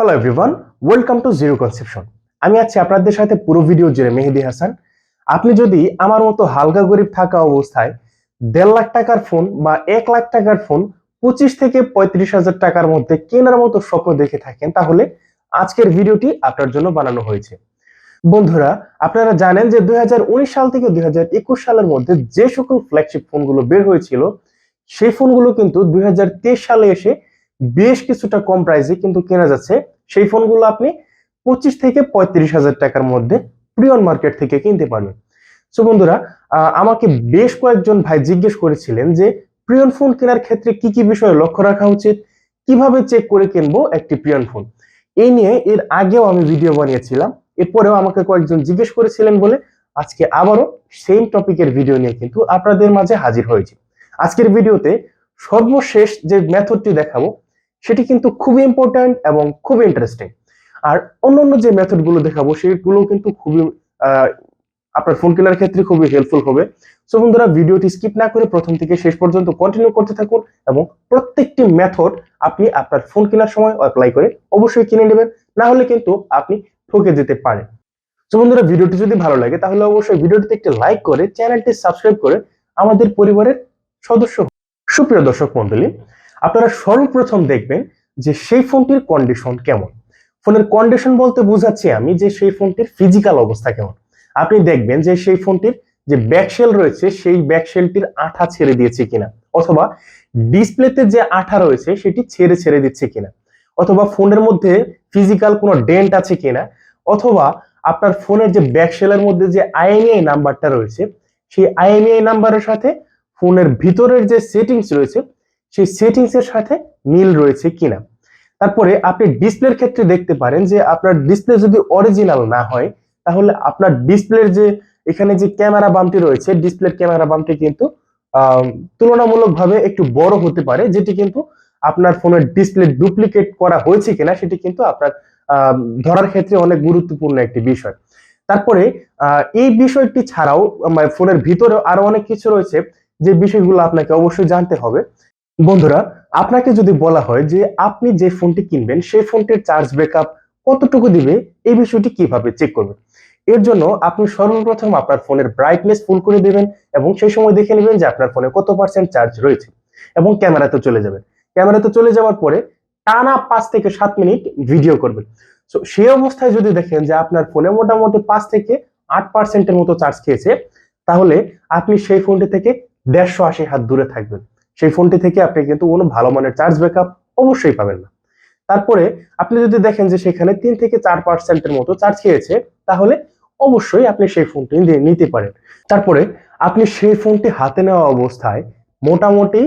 Hello everyone, welcome to zero conception. আমি আছি আপনাদের সাথে পুরো ভিডিও জুড়ে মেহেদি হাসান। আপনি যদি আমার মতো হালকা গরিব থাকা অবস্থায় 1.5 লাখ টাকার ফোন বা 1 লাখ টাকার ফোন 25 থেকে 35 হাজার টাকার মধ্যে কেনার মতো স্বপ্ন দেখে থাকেন, তাহলে আজকের ভিডিওটি আপনার জন্য বানানো হয়েছে। বন্ধুরা, আপনারা জানেন যে 2019 সাল থেকে 2021 সালের মধ্যে যে সকল ফ্ল্যাগশিপ ফোনগুলো বের হয়েছিল, সেই ফোনগুলো কিন্তু 2023 সালে এসে বেশ কিছুটা কম প্রাইসে কিন্তু কেনা যাচ্ছে। সেই ফোনগুলো আপনি 25 থেকে 35 হাজার টাকার মধ্যে প্রিয়ন মার্কেট থেকে কিনতে পারবেন। সো বন্ধুরা, আমাকে বেশ কয়েকজন ভাই জিজ্ঞেস করেছিলেন যে প্রিয়ন ফোন কেনার ক্ষেত্রে কি কি বিষয়ে লক্ষ্য রাখা উচিত, কিভাবে চেক করে কিনবো একটি প্রিয়ন ফোন। এই নিয়ে এর আগেও আমি ভিডিও বানিয়েছিলাম, এরপরেও আমাকে কয়েকজন জিজ্ঞেস করেছিলেন বলে আজকে আবারও সেম টপিকের ভিডিও নিয়ে কিন্তু আপনাদের মাঝে হাজির হয়েছি। আজকের ভিডিওতে সর্বশেষ যে মেথডটি দেখাবো সেটি কিন্তু খুবই ইম্পর্ট্যান্ট এবং খুবই ইন্টারেস্টিং। আর অন্যান্য যে মেথডগুলো দেখাবো সেগুলো কিন্তু খুবই আপনার ফোন কেনার ক্ষেত্রে খুবই হেল্পফুল হবে। সো বন্ধুরা, ভিডিওটি স্কিপ না করে প্রথম থেকে শেষ পর্যন্ত কন্টিনিউ করতে থাকুন এবং প্রত্যেকটি মেথড আপনি আপনার ফোন কেনার সময় অ্যাপ্লাই করে অবশ্যই কিনে নেবেন, না হলে কিন্তু আপনি ঠকে যেতে পারেন। তো বন্ধুরা, ভিডিওটি যদি ভালো লাগে তাহলে অবশ্যই ভিডিওটিতে একটি লাইক করে চ্যানেলটি সাবস্ক্রাইব করে আমাদের পরিবারের সদস্য। সুপ্রিয় দর্শক মন্ডলী, আপনারা সর্বপ্রথম দেখবেন যে সেই ফোনটির কন্ডিশন কেমন। ফোনের কন্ডিশন বলতে বোঝাচ্ছি আমি যে সেই ফোনটির ফিজিক্যাল অবস্থা কেমন। আপনি দেখবেন যে সেই ফোনটির যে ব্যাকশেল রয়েছে সেই ব্যাকশেলটির আঠা ছেড়ে দিয়েছে কিনা, অথবা ডিসপ্লেতে যে আঠা রয়েছে সেটি ছেড়ে ছেড়ে দিচ্ছে কিনা, অথবা ফোনের মধ্যে ফিজিক্যাল কোনো ডেন্ট আছে কিনা, অথবা আপনার ফোনের যে ব্যাকশেলের মধ্যে যে আইএমইআই নাম্বারটা রয়েছে সেই আইএমইআই নাম্বারের সাথে ফোনের ভিতরের যে সেটিংস রয়েছে সেই সেটিংস এর সাথে মিল রয়েছে কিনা। তারপরে আপনি ডিসপ্লের ক্ষেত্রে দেখতে পারেন যে আপনার ডিসপ্লে যদি অরিজিনাল না হয় তাহলে আপনার ডিসপ্লের যে এখানে যে ক্যামেরা বামটি রয়েছে, ডিসপ্লের ক্যামেরা বামটি কিন্তু তুলনামূলকভাবে একটু বড় হতে পারে, যেটি কিন্তু আপনার ফোনের ডিসপ্লে ডুপ্লিকেট করা হয়েছে কিনা সেটি কিন্তু আপনার ধরার ক্ষেত্রে অনেক গুরুত্বপূর্ণ একটি বিষয়। তারপরে এই বিষয়টি ছাড়াও ফোনের ভিতরে আরো অনেক কিছু রয়েছে যে বিষয়গুলো আপনাকে অবশ্যই জানতে হবে। বন্ধুরা, আপনাকে যদি বলা হয় যে আপনি যে ফোনটি কিনবেন সেই ফোনটির চার্জ ব্যাকআপ কতটুকু দিবে, এই বিষয়টি কিভাবে চেক করবেন? এর জন্য আপনি সর্বপ্রথম আপনার ফোনের ব্রাইটনেস ফুল করে দিবেন এবং সেই সময় দেখে নেবেন যে আপনার ফোনে কত পার্সেন্ট চার্জ রয়েছে, এবং ক্যামেরাতে চলে যাবেন। ক্যামেরাতে চলে যাওয়ার পরে টানা 5 থেকে 7 মিনিট ভিডিও করবেন। সো সেই অবস্থায় যদি দেখেন যে আপনার ফোনে মোটামুটি 5 থেকে 8% মতো চার্জ খেয়েছে, তাহলে আপনি সেই ফোনটি থেকে 180 হাত দূরে থাকবেন। সেই ফোনটি থেকে আপনি কিন্তু কোনো ভালো মানের চার্জ ব্যাকআপ অবশ্যই পাবেন না। তারপরে আপনি যদি দেখেন যে সেখানে 3 থেকে 4% মতো চার্জ খেয়েছে, তাহলে অবশ্যই আপনি সেই ফোনটি নিতে পারেন। তারপরে আপনি সেই ফোনটি হাতে নেওয়া অবস্থায় মোটামুটি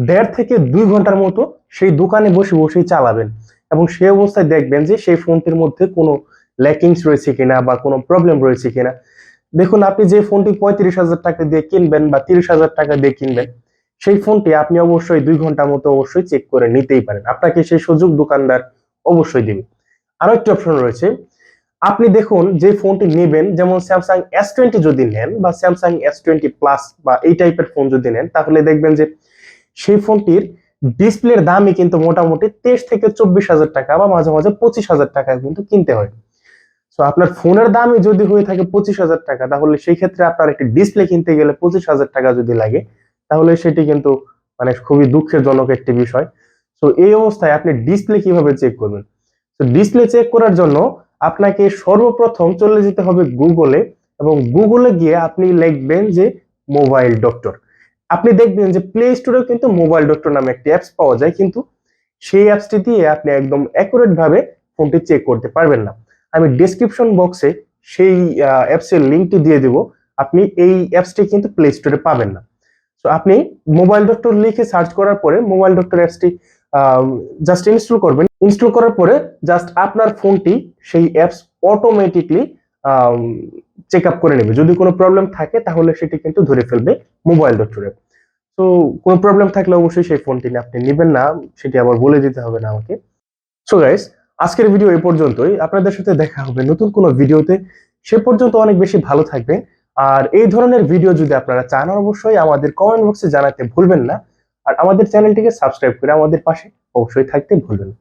1.5 থেকে 2 ঘন্টার মতো সেই দোকানে বসে বসেই চালাবেন, এবং সেই অবস্থায় দেখবেন যে সেই ফোনটির মধ্যে কোনো ল্যাকিংস রয়েছে কিনা বা কোনো প্রবলেম রয়েছে কিনা। দেখুন, আপনি যে ফোনটি 35,000 টাকা দিয়ে কিনবেন বা 30,000 টাকা দিয়ে কিনবেন, সেই ফোনটি আপনি অবশ্যই 2 ঘন্টার মতো অবশ্যই চেক করে নিতেই পারেন। আপনাকে সেই সুযোগ দোকানদার অবশ্যই দিবে। আরো একটি অপশন রয়েছে, আপনি দেখুন যে ফোনটি নেবেন, যেমন স্যামসাং S20 যদি নেন বা স্যামসাং S20 প্লাস বা এই টাইপের ফোন যদি নেন, তাহলে দেখবেন যে সেই ফোনটির ডিসপ্লের দামই কিন্তু মোটামুটি 23 থেকে 24,000 টাকা বা মাঝে মাঝে 25,000 টাকা কিন্তু কিনতে হয়। সো আপনার ফোনের দামই যদি হয়ে থাকে 25,000 টাকা, তাহলে সেই ক্ষেত্রে আপনার একটি ডিসপ্লে কিনতে গেলে 25,000 টাকা যদি লাগে, তাহলে সেটি কিন্তু মানে খুবই দুঃখজনক একটি বিষয়। তো এই অবস্থায় আপনি ডিসপ্লে কিভাবে চেক করবেন? তো ডিসপ্লে চেক করার জন্য আপনাকে সর্বপ্রথম চলে যেতে হবে গুগলে, এবং গুগলে গিয়ে আপনি লিখবেন যে মোবাইল ডক্টর। আপনি দেখবেন যে প্লে স্টোরেও কিন্তু মোবাইল ডক্টর নামে একটি অ্যাপস পাওয়া যায়, কিন্তু সেই অ্যাপসটি দিয়ে আপনি একদম অ্যাকুরেট ভাবে ফোনটি চেক করতে পারবেন না। আমি ডেসক্রিপশন বক্সে সেই অ্যাপসের লিঙ্কটি দিয়ে দেব। আপনি এই অ্যাপসটি কিন্তু প্লে স্টোরে পাবেন না। তো আপনি মোবাইল ডক্টর লিখে সার্চ করার পরে মোবাইল ডক্টর অ্যাপসটি জাস্ট ইনস্টল করবেন। ইনস্টল করার পরে জাস্ট আপনার ফোনটি সেই অ্যাপস অটোমেটিকলি চেক আপ করে নেবে। যদি কোনো প্রবলেম থাকে তাহলে সেটি কিন্তু ধরে ফেলবে মোবাইল ডক্টর অ্যাপ। তো কোনো প্রবলেম থাকলে অবশ্যই সেই ফোনটি আপনি নেবেন না, সেটি আবার বলে দিতে হবে না আমাকে। সো গাইস, আজকের ভিডিও এই পর্যন্তই। আপনাদের সাথে দেখা হবে নতুন কোনো ভিডিওতে। সে পর্যন্ত অনেক বেশি ভালো থাকবেন। আর এই ধরনের ভিডিও যদি আপনারা চান, অবশ্যই আমাদের কমেন্ট বক্সে জানাতে ভুলবেন না। আর আমাদের চ্যানেলটিকে সাবস্ক্রাইব করে আমাদের পাশে অবশ্যই থাকতে ভুলবেন না।